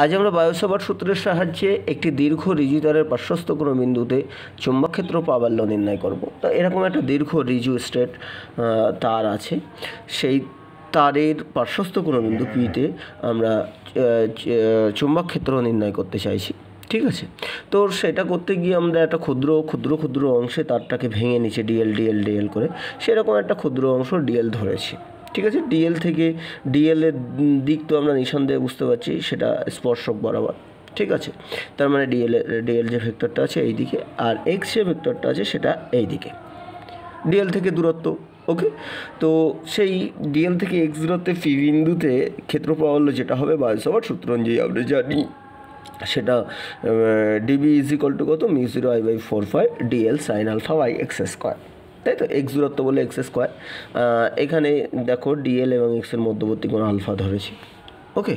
আজ আমরা বায়োসাভার্ট সূত্রের সাহায্যে একটি দীর্ঘ রিজু তারের পার্শ্বস্থ কোনো বিন্দুতে চুম্বক ক্ষেত্র প্রাবল্য নির্ণয় করব। তো এরকম একটা দীর্ঘ রিজু স্ট্রেট তার আছে, সেই তারের পার্শ্বস্থ কোনো বিন্দু পিতে আমরা চুম্বক ক্ষেত্র নির্ণয় করতে চাইছি। ঠিক আছে, তো সেটা করতে গিয়ে আমরা একটা ক্ষুদ্র ক্ষুদ্র ক্ষুদ্র অংশে তারটাকে ভেঙে নিচে ডিএল করে সেরকম একটা ক্ষুদ্র অংশ ডিএল ধরেছি। ঠিক আছে, ডিএল থেকে ডিএলের দিক তো আমরা নিঃসন্দেহে বুঝতে পারছি সেটা স্পর্শক বরাবর। ঠিক আছে, তার মানে ডিএল যে ভেক্টরটা আছে এই দিকে, আর এক্স যে ভেক্টরটা আছে সেটা এই দিকে, ডিএল থেকে দূরত্ব। ওকে, তো সেই ডিএল থেকে এক্স দূরত্বে পি বিন্দুতে ক্ষেত্র প্রাবল্য যেটা হবে বায়োসাভার্ট সূত্র অনুযায়ী আমরা জানি সেটা ডিবি ইজ ইকুয়াল টু কত, μ0I/4 d l sine alpha by x square. তাই তো, এক্স দূরত্ব বলে এক্স স্কোয়ার। এখানে দেখো ডিএল এবং এক্সের মধ্যবর্তী কোনো আলফা ধরেছি। ওকে,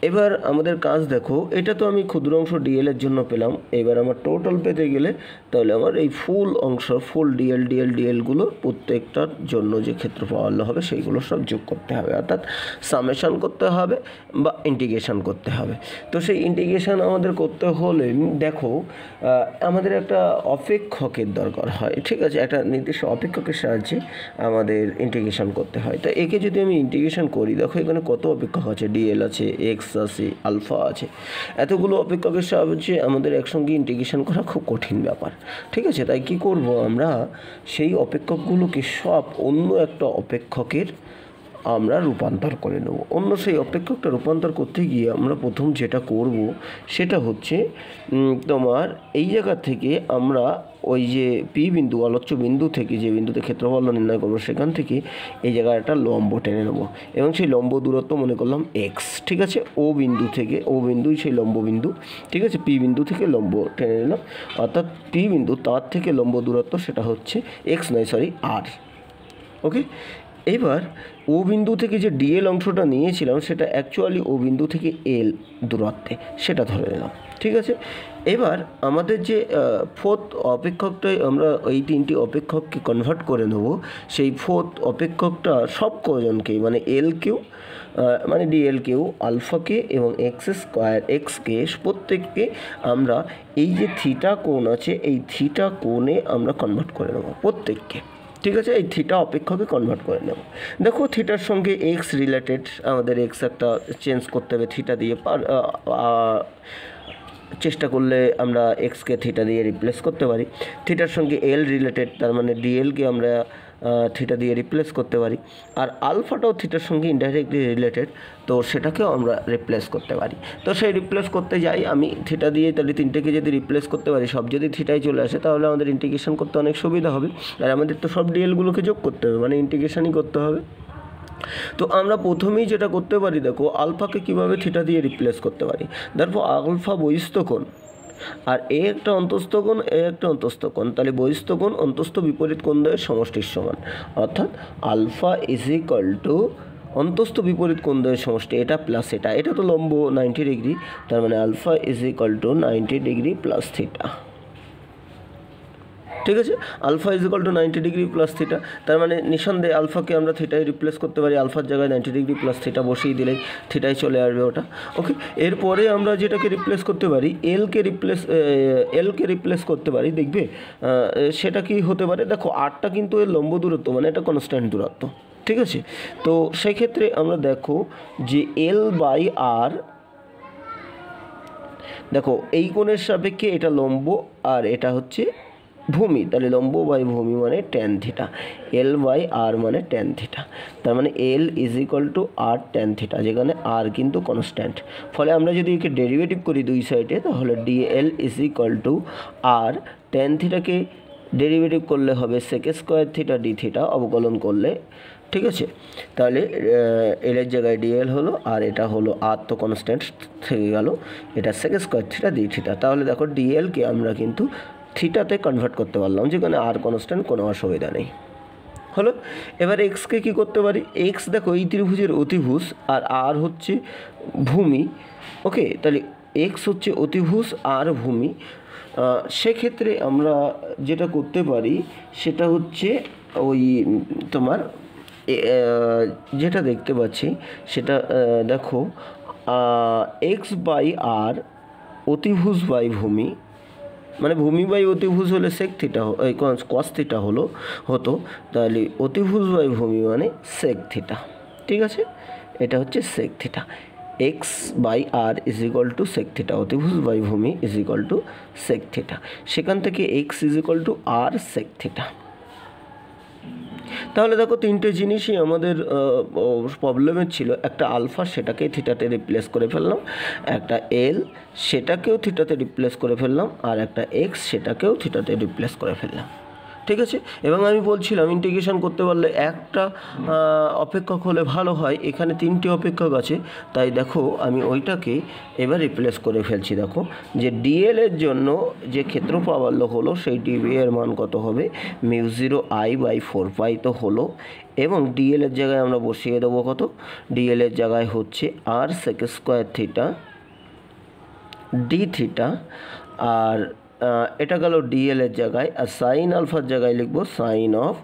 এবার আমাদের কাজ দেখো, এটা তো আমি ক্ষুদ্র অংশ ডিএলের জন্য পেলাম। এবার আমার টোটাল পেতে গেলে তাহলে আমার এই ফুল অংশ ফুল ডিএলগুলো প্রত্যেকটার জন্য যে ক্ষেত্র প্রাবল্য হবে সেইগুলো সব যোগ করতে হবে, অর্থাৎ সামেশন করতে হবে বা ইন্টিগ্রেশন করতে হবে। তো সেই ইন্টিগ্রেশন আমাদের করতে হলে দেখো আমাদের একটা অপেক্ষকের দরকার হয়। ঠিক আছে, একটা নির্দিষ্ট অপেক্ষকের সাহায্যে আমাদের ইন্টিগ্রেশন করতে হয়। তো একে যদি আমি ইন্টিগ্রেশন করি, দেখো এখানে কত অপেক্ষক আছে, ডিএল আছে, এক্স আছে, আলফা আছে, এতগুলো অপেক্ষকের সাহায্যে আমাদের একসঙ্গে ইন্টিগ্রেশন করা খুব কঠিন ব্যাপার। ঠিক আছে, তাই কি করব, আমরা সেই অপেক্ষকগুলোকে সব অন্য একটা অপেক্ষকের আমরা রূপান্তর করে নেব। অন্য সেই অপেক্ষকটা রূপান্তর করতে গিয়ে আমরা প্রথম যেটা করব সেটা হচ্ছে তোমার এই জায়গা থেকে আমরা ওই যে পি বিন্দু আলোচ্য বিন্দু থেকে যে বিন্দুতে ক্ষেত্রফল নির্ণয় করবো সেখান থেকে এই জায়গায় একটা লম্ব টেনে নেব এবং সেই লম্ব দূরত্ব মনে করলাম এক্স। ঠিক আছে, ও বিন্দু থেকে, ও বিন্দুই সেই লম্ব বিন্দু। ঠিক আছে, পি বিন্দু থেকে লম্ব টেনে নিলাম, অর্থাৎ পি বিন্দু তার থেকে লম্ব দূরত্ব সেটা হচ্ছে এক্স নয় সরি আর। ওকে, এবার ও বিন্দু থেকে যে ডিএল অংশটা নিয়েছিলাম সেটা অ্যাকচুয়ালি ও বিন্দু থেকে এল দূরত্বে, সেটা ধরে নিলাম। ঠিক আছে, এবার আমাদের যে ফোর্থ অপেক্ষকটাই আমরা এই তিনটি অপেক্ষককে কনভার্ট করে নেব। সেই ফোর্থ অপেক্ষকটা সব কজনকেই মানে এলকেও মানে ডিএলকেও, আলফাকে এবং এক্স স্কোয়ার এক্সকে প্রত্যেককে আমরা এই যে থিটা কোণ আছে এই থিটা কোণে আমরা কনভার্ট করে নেব প্রত্যেককে। ঠিক আছে, এই থিটা অপেক্ষকে কনভার্ট করে নেব। দেখো থিটার সঙ্গে এক্স রিলেটেড, আমাদের এক্স একটা চেঞ্জ করতে হবে থিটা দিয়ে, চেষ্টা করলে আমরা এক্সকে থিটা দিয়ে রিপ্লেস করতে পারি। থিটার সঙ্গে এল রিলেটেড, তার মানে ডিএলকে আমরা থিটা দিয়ে রিপ্লেস করতে পারি। আর আলফাটাও থিটার সঙ্গে ইনডাইরেক্টলি রিলেটেড, তো সেটাকেও আমরা রিপ্লেস করতে পারি। তো সেই রিপ্লেস করতে যাই আমি থিটা দিয়ে, তাহলে তিনটেকে যদি রিপ্লেস করতে পারি, সব যদি থিটায় চলে আসে তাহলে আমাদের ইন্টিগ্রেশন করতে অনেক সুবিধা হবে। আর আমাদের তো সব ডিএলগুলোকে যোগ করতে হবে, মানে ইন্টিগ্রেশনই করতে হবে। তো আমরা প্রথমেই যেটা করতে পারি, দেখো আলফাকে কীভাবে থিটা দিয়ে রিপ্লেস করতে পারি। দেখো আলফা বহিস্থ কোণ আর এ একটা অন্তস্থ কোণ, এ একটা অন্তস্থ কোণ, তাহলে বহিস্থ কোণ অন্তস্থ বিপরীত কোণদ্বয়ের সমষ্টির সমান, অর্থাৎ আলফা ইজ ইকুয়াল টু অন্তস্থ বিপরীত কোণদ্বয়ের সমষ্টি, এটা প্লাস এটা তো লম্ব 90 ডিগ্রি, তার মানে alpha is equal to 90 degree plus theta. ঠিক আছে, alpha is equal to 90 degree plus theta, তার মানে নিঃসন্দেহে আলফাকে আমরা থিটায় রিপ্লেস করতে পারি। আলফার জায়গায় 90 ডিগ্রি প্লাস থিটা বসিয়ে দিলেই থিটায় চলে আসবে ওটা। ওকে, এরপরে আমরা যেটাকে রিপ্লেস করতে পারি, এলকে রিপ্লেস করতে পারি। দেখবে সেটা কি হতে পারে, দেখো আরটা কিন্তু এর লম্ব দূরত্ব, মানে এটা কনস্ট্যান্ট দূরত্ব। ঠিক আছে, তো সেক্ষেত্রে আমরা দেখো যে এল বাই আর, দেখো এই কোণের সাপেক্ষে এটা লম্ব আর এটা হচ্ছে ভূমি, তাহলে লম্ব বাই ভূমি মানে tan theta, L by R মানে ট্যান থিটা, তার মানে L is equal to R tan theta, যেখানে আর কিন্তু কনস্ট্যান্ট। ফলে আমরা যদি একে ডেরিভেটিভ করি দুই সাইডে, তাহলে DL is equal to R tan থিটাকে ডেরিভেটিভ করলে হবে sec square theta d theta, অবকলন করলে। ঠিক আছে, তাহলে এলের জায়গায় ডিএল হলো আর এটা হলো আর তো কনস্ট্যান্ট থেকে গেল, এটা sec square theta d theta. তাহলে দেখো ডিএলকে আমরা কিন্তু থিটাতে কনভার্ট করতে পারলাম, যেখানে আর কনস্ট্যান্ট, কোনো অসুবিধা নেই। হলো, এবার এক্সকে কী করতে পারি, এক্স দেখো এই ত্রিভুজের অতিভুজ আর আর হচ্ছে ভূমি। ওকে, তাহলে এক্স হচ্ছে অতিভুজ আর ভূমি। সেক্ষেত্রে আমরা যেটা করতে পারি সেটা হচ্ছে ওই তোমার যেটা দেখতে পাচ্ছি সেটা দেখো এক্স বাই আর অতিভুজ বাই ভূমি, মানে ভূমি বাই অতিভুজ হলে সেক থিটা কস থিটা হতো, তাহলে অতিভুজ বাই ভূমি মানে সেক থিটা। ঠিক আছে, এটা হচ্ছে sec theta. X by r is equal to sec theta, অতিভুজ বাই ভূমি is equal to sec theta. সেখান থেকে x is equal to r sec theta. তাহলে দেখো তিনটে জিনিসই আমাদের প্রবলেমের ছিল। একটা আলফা, সেটাকে থিটাতে রিপ্লেস করে ফেললাম, একটা এল সেটাকেও থিটাতে রিপ্লেস করে ফেললাম, আর একটা এক্স সেটাকেও থিটাতে রিপ্লেস করে ফেললাম। ঠিক আছে, এবং আমি বলছিলাম ইন্টিগ্রেশন করতে পারলে একটা অপেক্ষক হলে ভালো হয়। এখানে তিনটি অপেক্ষক আছে, তাই দেখো আমি ওইটাকে এবার রিপ্লেস করে ফেলছি। দেখো যে ডিএল এর জন্য যে ক্ষেত্র প্রাবল্য হলো সেই ডিবি এর মান কত হবে, μ0 I/4π তো হলো, এবং ডিএল এর জায়গায় আমরা বসিয়ে দেবো কত, ডিএল এর জায়গায় হচ্ছে R sec square theta d theta, আর এটা গেল ডিএল এর জায়গায়, আর সাইন আলফার জায়গায় লিখবো sine of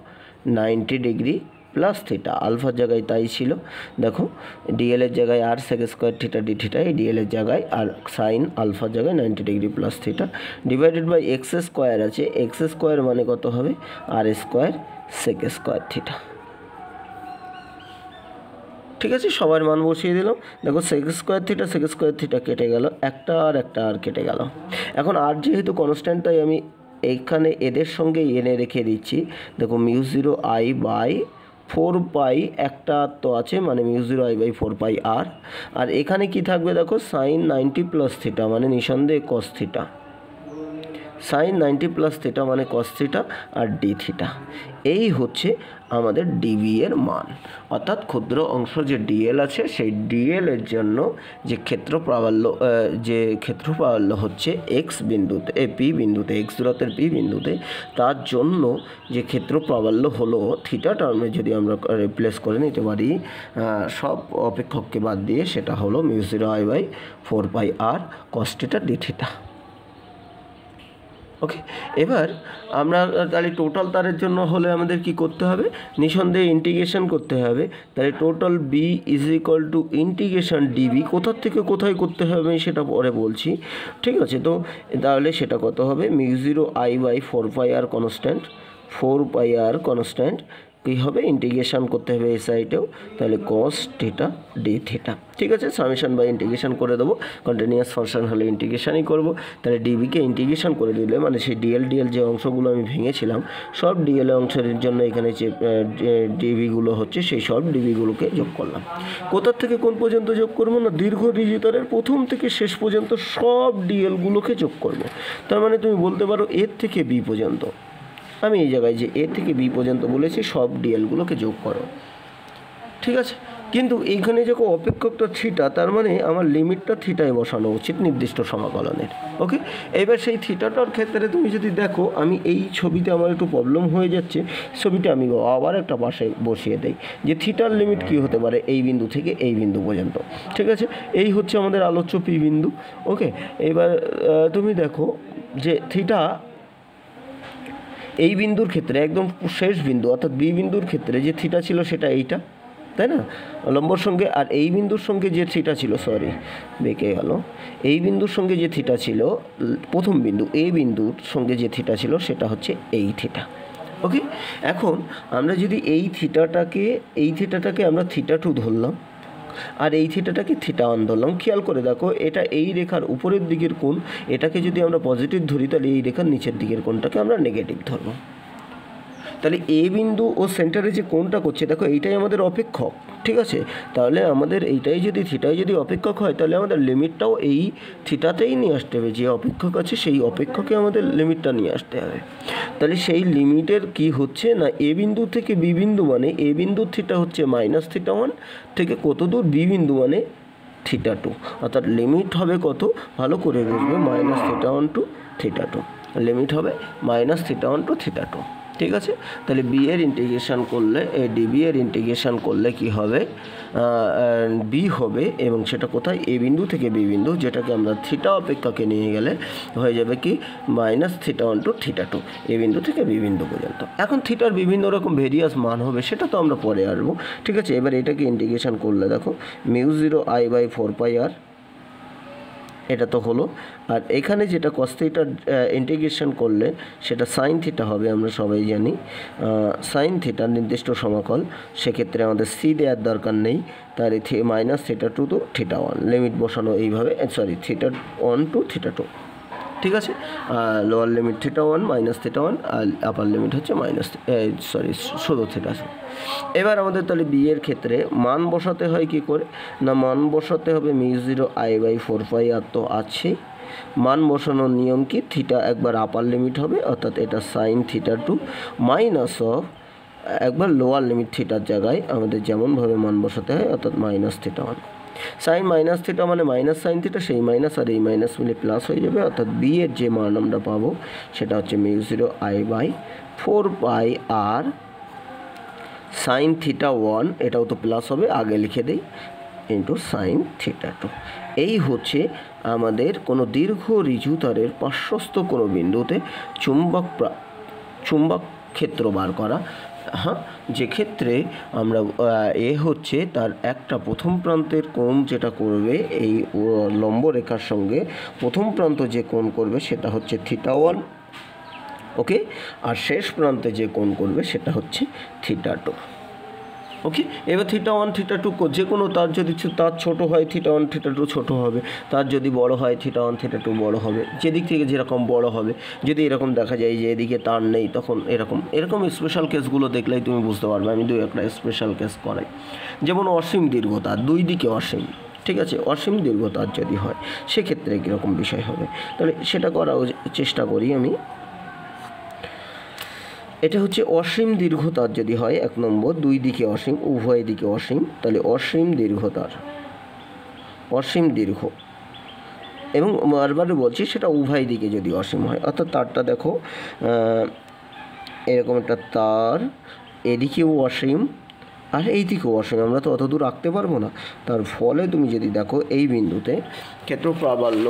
90 degree plus theta, আলফার জায়গায় তাই ছিল। দেখো ডিএল এর জায়গায় R sec square theta d theta, এই ডিএল এর জায়গায়, আর সাইন আলফার জায়গায় 90 degree plus theta, divided by x square আছে, এক্স স্কোয়ার মানে কত হবে R square sec square theta. ঠিক আছে, সবার মান বসিয়ে দিলাম। দেখো সেক স্কোয়ার থিটা কেটে গেল, একটা আর কেটে গেল। এখন আর যেহেতু কনস্ট্যান্ট, তাই আমি এইখানে এদের সঙ্গে এনে রেখে দিচ্ছি। দেখো μ0 I/4π একটা তো আছে, মানে μ0 I/4π আর এখানে কি থাকবে দেখো সাইন 90 প্লাস থিটা মানে নিঃসন্দেহে cos theta, sine 90 plus theta মানে কস থিটা আর ডি থিটা। এই হচ্ছে আমাদের ডিবি এর মান, অর্থাৎ ক্ষুদ্র অংশ যে ডিএল আছে সেই ডিএল এর জন্য যে ক্ষেত্র প্রাবল্য হচ্ছে এক্স বিন্দুতে, পি বিন্দুতে, এক্স দূরত্বের পি বিন্দুতে, তার জন্য যে ক্ষেত্র প্রাবল্য হলো থিটা টার্মে যদি আমরা রিপ্লেস করে নিতে পারি সব অপেক্ষককে বাদ দিয়ে, সেটা হলো μ0 I/4π cos theta d theta. Okay, এবার আমরা তাহলে টোটাল তারের জন্য হলে আমাদের কি করতে হবে, নিঃসন্দেহে ইন্টিগ্রেশন করতে হবে। তাহলে total b is equal to integration db, কোথার থেকে কোথায় করতে হবে সেটা পরে বলছি। ঠিক আছে, তো তাহলে সেটা কত হবে, μ0 I/4π কনস্ট্যান্ট, 4π কনস্ট্যান্ট, কী হবে ইন্টিগ্রেশন করতে হবে এই সাইডেও, তাহলে কস থিটা ডি থিটা। ঠিক আছে, সামেশন বাই ইন্টিগ্রেশন করে দেবো, কন্টিনিউয়াস ফাংশন হলে ইন্টিগ্রেশনই করব। তাহলে ডিবিকে ইন্টিগ্রেশন করে দিলে মানে সেই ডিএল যে অংশগুলো আমি ভেঙেছিলাম সব ডিএল অংশের জন্য এখানে যে ডিবিগুলো হচ্ছে সেই সব ডিবিগুলোকে যোগ করলাম। কোথার থেকে কোন পর্যন্ত যোগ করবো না, দীর্ঘ রিজিতারের প্রথম থেকে শেষ পর্যন্ত সব ডিএলগুলোকে যোগ করব। তার মানে তুমি বলতে পারো এর থেকে বি পর্যন্ত, আমি এই জায়গায় যে এ থেকে বি পর্যন্ত বলেছি সব ডিএলগুলোকে যোগ করো। ঠিক আছে, কিন্তু এইখানে যখন অপেক্ষকটা থিটা, তার মানে আমার লিমিটটা থিটায় বসানো উচিত নির্দিষ্ট সমাকলনের। ওকে, এবার সেই থিটাটার ক্ষেত্রে তুমি যদি দেখো, আমি এই ছবিতে আমার একটু প্রবলেম হয়ে যাচ্ছে, ছবিটা আমি আবার একটা পাশে বসিয়ে দেই যে থিটার লিমিট কী হতে পারে এই বিন্দু থেকে এই বিন্দু পর্যন্ত। ঠিক আছে, এই হচ্ছে আমাদের আলোচ্য পি বিন্দু। ওকে, এবার তুমি দেখো যে থিটা এই বিন্দুর ক্ষেত্রে একদম শেষ বিন্দু অর্থাৎ বি বিন্দুর ক্ষেত্রে যে থিটা ছিল সেটা এইটা, তাই না, লম্বর সঙ্গে, আর এই বিন্দুর সঙ্গে যে থিটা ছিল, সরি বেঁকে গেল, এই বিন্দুর সঙ্গে যে থিটা ছিল প্রথম বিন্দু এ বিন্দুর সঙ্গে যে থিটা ছিল সেটা হচ্ছে এই থিটা। ওকে, এখন আমরা যদি এই থিটাটাকে আমরা থিটা 2 ধরলাম, আর এই থিটাটাকে থিটা 1 ধরলাম। খেয়াল করে দেখো, এটা এই রেখার উপরের দিকের কোণ, এটাকে যদি আমরা পজিটিভ ধরি তাহলে এই রেখার নিচের দিকের কোণটাকে আমরা নেগেটিভ ধরবো। তাহলে এ বিন্দু ও সেন্টারে যে কোণটা করছে, দেখো এইটাই আমাদের অপেক্ষক। ঠিক আছে, তাহলে আমাদের এইটাই যদি থিটাই যদি অপেক্ষক হয়, তাহলে আমাদের লিমিটটাও এই থিটাতেই নিয়ে আসতে হবে। যে অপেক্ষক আছে সেই অপেক্ষকে আমাদের লিমিটটা নিয়ে আসতে হবে। তাহলে সেই লিমিটের কি হচ্ছে না, এ বিন্দু থেকে বি বিন্দু মানে এ বিন্দুর থিটা হচ্ছে -θ1 থেকে কত দূর বি বিন্দু মানে θ2, অর্থাৎ লিমিট হবে কত, ভালো করে বুঝবে, -θ1 টু θ2, লিমিট হবে -θ1 টু θ2। ঠিক আছে। তাহলে বি এর ইন্টিগ্রেশন করলে ডিবি এর ইন্টিগ্রেশন করলে কি হবে, বি হবে, এবং সেটা কোথায়, এ বিন্দু থেকে বি বিন্দু, যেটাকে আমরা থিটা অপেক্ষাকে নিয়ে গেলে হয়ে যাবে কি -θ1 টু θ2, এ বিন্দু থেকে বি বিন্দু পর্যন্ত। এখন থিটার বিভিন্ন রকম ভেরিয়াস মান হবে, সেটা তো আমরা পরে আসবো। ঠিক আছে, এবার এটাকে ইন্টিগ্রেশন করলে দেখো μ0I/4πr, এটা তো হলো। আর এখানে যেটা cos থিটার ইন্টিগ্রেশন করলে সেটা সাইন থিটা হবে, আমরা সবাই জানি সাইন থিটার নির্দিষ্ট সমাকল, সেক্ষেত্রে আমাদের সি দেওয়ার দরকার নেই, তার -θ2 টু θ1 লিমিট বসানো এইভাবে, সরি θ1 টু θ2, ঠিক আছে। লোয়ার লিমিট θ1 -θ1, আর আপার লিমিট হচ্ছে শুধু থিটা। এবার আমাদের তাহলে বি এর ক্ষেত্রে মান বসাতে হয় কি করে, না মান বসাতে হবে μ0I/4πr তো আছেই। মান বসানোর নিয়ম কি, থিটা একবার আপার লিমিট হবে, অর্থাৎ এটা সাইন θ2 মাইনাস অফ একবার লোয়ার লিমিট থিটার জায়গায় আমাদের যেমনভাবে মান বসাতে হয়, অর্থাৎ -θ1। সাইন মাইনাস থিটা মানে মাইনাস সাইন থিটা, সেই মাইনাস আর এই মাইনাস মিলে প্লাস হয়ে যাবে, অর্থাৎ বি এর যে মান আমরা পাবো সেটা হচ্ছে μ0I/4πr সাইন θ1, এটাও তো প্লাস হবে, আগে লিখে দিই, ইন্টু সাইন θ2। এই হচ্ছে আমাদের কোনো দীর্ঘ ঋজু তারের পার্শ্বস্থ কোনো বিন্দুতে চুম্বক ক্ষেত্র বার করা। হ্যাঁ, যে ক্ষেত্রে আমরা এ হচ্ছে তার একটা প্রথম প্রান্তের কোণ যেটা করবে এই লম্ব রেখার সঙ্গে প্রথম প্রান্ত যে কোণ করবে সেটা হচ্ছে θ1, ওকে, আর শেষ প্রান্তে যে কোণ করবে সেটা হচ্ছে θ2, ওকে। এবার θ1 θ2 যে কোনো তার যদি তার ছোটো হয় θ1 θ2 ছোটো হবে, তার যদি বড় হয় θ1 θ2 বড় হবে, যেদিক থেকে যেরকম বড় হবে। যদি এরকম দেখা যায় যে এদিকে তার নেই, তখন এরকম স্পেশাল কেসগুলো দেখলেই তুমি বুঝতে পারবে। আমি একটা স্পেশাল কেস করাই, যেমন অসীম দীর্ঘতা, দুই দিকে অসীম, ঠিক আছে, অসীম দীর্ঘতার যদি হয় সেক্ষেত্রে কীরকম বিষয় হবে, তাহলে সেটা করার চেষ্টা করি আমি। এটা হচ্ছে অসীম দীর্ঘতার যদি হয়, 1 নম্বর, দুই দিকে অসীম, উভয় দিকে অসীম, তাহলে অসীম দীর্ঘতার, অসীম দীর্ঘ, এবং বারবার বলছি সেটা উভয় দিকে যদি অসীম হয়, অর্থাৎ তারটা দেখো এরকম একটা তার, এদিকেও অসীম আর এই দিকেও অসীম, আমরা তো অত দূর রাখতে পারবো না। তার ফলে তুমি যদি দেখো এই বিন্দুতে ক্ষেত্র প্রাবল্য,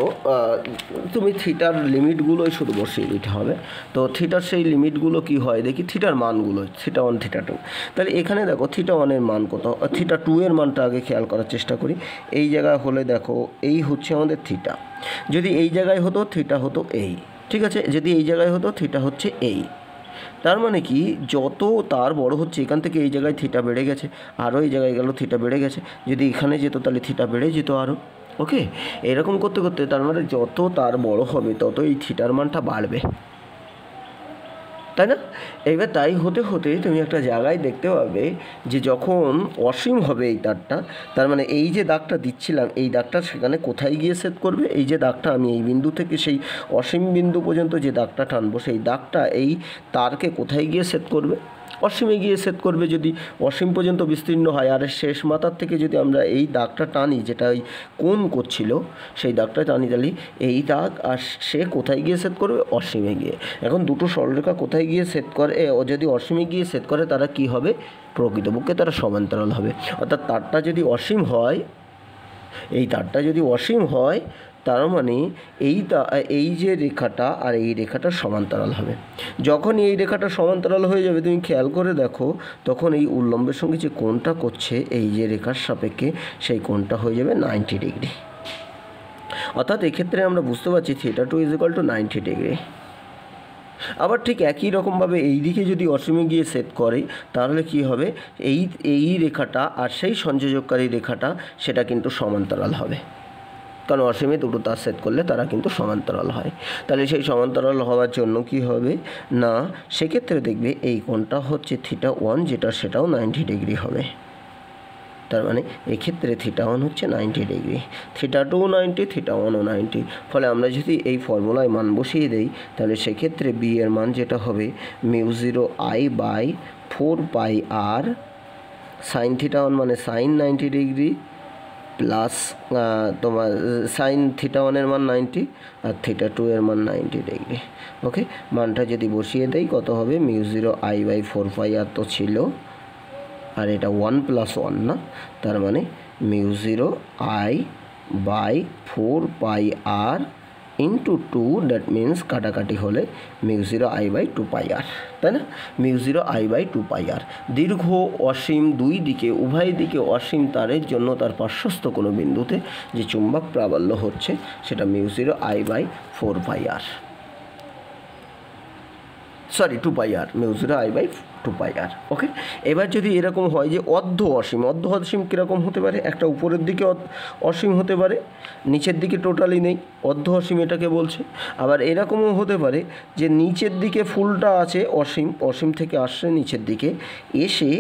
তুমি থিটার লিমিটগুলোই শুধু বসিয়ে দিতে হবে। তো থিটার সেই লিমিটগুলো কি হয় দেখি, থিটার মানগুলো θ1 θ2। তাহলে এখানে দেখো θ1 মান কত, θ2 এর মানটা আগে খেয়াল করার চেষ্টা করি। এই জায়গায় হলে দেখো এই হচ্ছে আমাদের থিটা, যদি এই জায়গায় হতো থিটা হতো এই, ঠিক আছে, যদি এই জায়গায় হতো থিটা হচ্ছে এই। তার মানে কি, যত তার বড় হচ্ছে এখান থেকে এই জায়গায় থিটা বেড়ে গেছে, আরও এই জায়গায় গেল থিটা বেড়ে গেছে, যদি এখানে যেত তাহলে থিটা বেড়ে যেত আরও, ওকে। এরকম করতে করতে তার মানে যত তার বড় হবে তত এই থিটার মানটা বাড়বে, তাই না? এবার তাই হতে হতে তুমি একটা জায়গায় দেখতে পাবে যে যখন অসীম হবে এই তারটা, তার মানে এই যে দাগটা দিচ্ছিলাম এই দাগটা সেখানে কোথায় গিয়ে সেট করবে, এই যে দাগটা আমি এই বিন্দু থেকে সেই অসীম বিন্দু পর্যন্ত যে দাগটা টানবো সেই দাগটা এই তারকে কোথায় গিয়ে সেট করবে, অসীমে গিয়ে সেট করবে। যদি অসীম পর্যন্ত বিস্তীর্ণ হয় আর শেষ মাথার থেকে যদি আমরা এই দাগটা টানি, যেটা ওই কোণ করছিল সেই দাগটা টানি, তাহলে এই দাগ আর সে কোথায় গিয়ে সেট করবে, অসীমে গিয়ে। এখন দুটো সরলরেখা কোথায় গিয়ে সেট করে, ও যদি অসীমে গিয়ে সেট করে তারা কি হবে, প্রকৃতপক্ষে তারা সমান্তরাল হবে। অর্থাৎ তারটা যদি অসীম হয়, এই তারটা যদি অসীম হয় তার মানে এই যে রেখাটা আর এই রেখাটা সমান্তরাল হবে। যখন এই রেখাটা সমান্তরাল হয়ে যাবে তুমি খেয়াল করে দেখো, তখন এই উল্লম্বের সঙ্গে যে কোণটা করছে এই যে রেখার সাপেক্ষে সেই কোণটা হয়ে যাবে 90 ডিগ্রি। অর্থাৎ এক্ষেত্রে আমরা বুঝতে পারছি θ2 = 90 ডিগ্রি। আবার ঠিক একই রকমভাবে এই দিকে যদি অসীমে গিয়ে সেট করে তাহলে কি হবে, এই রেখাটা আর সেই সংযোজককারী রেখাটা সেটা কিন্তু সমান্তরাল হবে, কারণ অসীমে দুটো তার সেট করলে তারা কিন্তু সমান্তরাল হয়। তাহলে সেই সমান্তরাল হওয়ার জন্য কি হবে না, সেক্ষেত্রে দেখবে এই কোণটা হচ্ছে θ1, যেটা সেটাও 90 ডিগ্রি হবে। তার মানে এক্ষেত্রে θ1 হচ্ছে 90 ডিগ্রি, θ2 90, θ1 90। ফলে আমরা যদি এই ফর্মুলায় মান বসিয়ে দিই তাহলে সেক্ষেত্রে বি এর মান যেটা হবে μ0I/4πr সাইন θ1 মানে সাইন 90 ডিগ্রি প্লাস তোমার সাইন থিটা ওয়ানের মান 90 আর থিটা টু এর মান 90 ডিগ্রি। ওকে, মানটা যদি বসিয়ে দেই কত হবে, μ0I/4πr তো ছিল, আর এটা 1 + 1 না, তার মানে μ0I/4πr ইন্টু 2, দ্যাট মিনস কাটাকাটি হলে μ0I/2πr, তাই না? μ0I/2πr দীর্ঘ অসীম দুই দিকে উভয় দিকে অসীম তারের জন্য তার পার্শ্বস্থ কোনো বিন্দুতে যে চুম্বক প্রাবল্য হচ্ছে সেটা μ0I/4πr, সরি 2πr, μ0I/2πr। ওকে, এবার যদি এরকম হয় যে অর্ধ অসীম, অর্ধ অসীম কীরকম হতে পারে, একটা উপরের দিকে অসীম হতে পারে, নিচের দিকে টোটালি নেই, অর্ধ অসীম এটাকে বলছে। আবার এরকমও হতে পারে যে নিচের দিকে ফুলটা আছে অসীম, অসীম থেকে আসছে নিচের দিকে এসে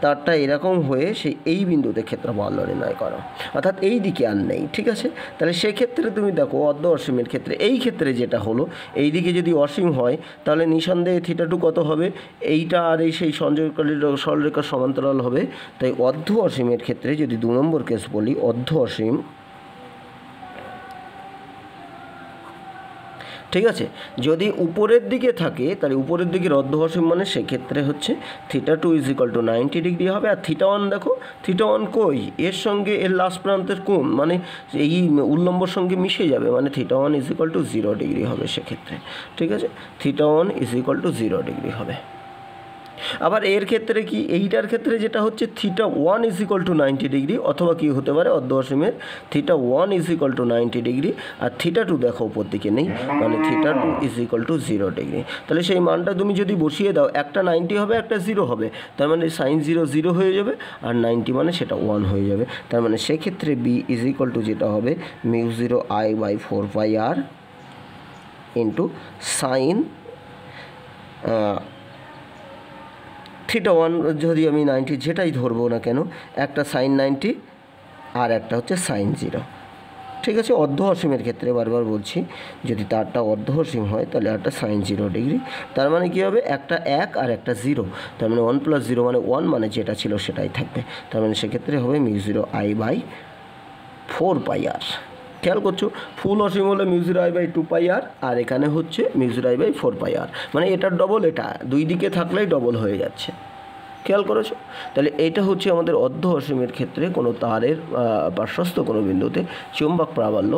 তারটা এরকম হয়ে সেই এই বিন্দুতে ক্ষেত্রফল নির্ণয় করো, অর্থাৎ এই দিকে আর নেই। ঠিক আছে, তাহলে সেক্ষেত্রে তুমি দেখো অর্ধ অসীমের ক্ষেত্রে এই ক্ষেত্রে যেটা হলো, এই দিকে যদি অসীম হয় তাহলে নিঃসন্দেহে থিটা টু কত হবে, এইটা আর এই সেই সংযোগকারী সরলরেখার সমান্তরাল হবে। তাই অর্ধ অসীমের ক্ষেত্রে যদি 2 নম্বর কেস বলি, অর্ধ অসীম, ঠিক আছে, যদি উপরের দিকে থাকে তাহলে উপরের দিকের অর্ধ অসীম মানে সেক্ষেত্রে হচ্ছে থিটা টু = 90 ডিগ্রি হবে। আর থিটা ওয়ান দেখো, থিটা ওয়ান কই, এর সঙ্গে এর লাস্ট প্রান্তের কোণ মানে এই উল্লম্বর সঙ্গে মিশে যাবে, মানে থিটা ওয়ান = 0 ডিগ্রি হবে সেক্ষেত্রে। ঠিক আছে, থিটা ওয়ান = 0 ডিগ্রি হবে। আবার এর ক্ষেত্রে কি, এইটার ক্ষেত্রে যেটা হচ্ছে থিটা ওয়ান = 90 ডিগ্রি, অথবা কি হতে পারে অর্ধ অসীমের থিটা ওয়ান = 90 ডিগ্রি, আর থিটা টু দেখো উপর দিকে নেই, মানে থিটা টু = 0 ডিগ্রি। তাহলে সেই মানটা তুমি যদি বসিয়ে দাও, একটা 90 হবে, একটা 0 হবে, তার মানে সাইন 0 0 হয়ে যাবে, আর 90 মানে সেটা 1 হয়ে যাবে। তার মানে সেক্ষেত্রে বি = যেটা হবে μ0I/4πr into sine theta one, যদি আমি 90 যেটাই ধরবো না কেন, একটা সাইন 90 আর একটা হচ্ছে সাইন 0। ঠিক আছে, অর্ধ অসীমের ক্ষেত্রে বারবার বলছি, যদি তারটা অর্ধ অসীম হয় তাহলে একটা সাইন 0 ডিগ্রি, তার মানে কী হবে, একটা 1 আর একটা 0, তার মানে 1 + 0 মানে 1, মানে যেটা ছিল সেটাই থাকবে। তার মানে সেক্ষেত্রে হবে μ0I/4πr। খেয়াল করছো, ফুল অসীম হলে μ0I/2πr, আর এখানে হচ্ছে μ0I/4πr, মানে এটার ডবল, এটা দুই দিকে থাকলেই ডবল হয়ে যাচ্ছে। খেয়াল করেছো? তাহলে এইটা হচ্ছে আমাদের অর্ধ অসীমের ক্ষেত্রে কোনো তারের পার্শ্বস্থ কোনো বিন্দুতে চুম্বক প্রাবল্য,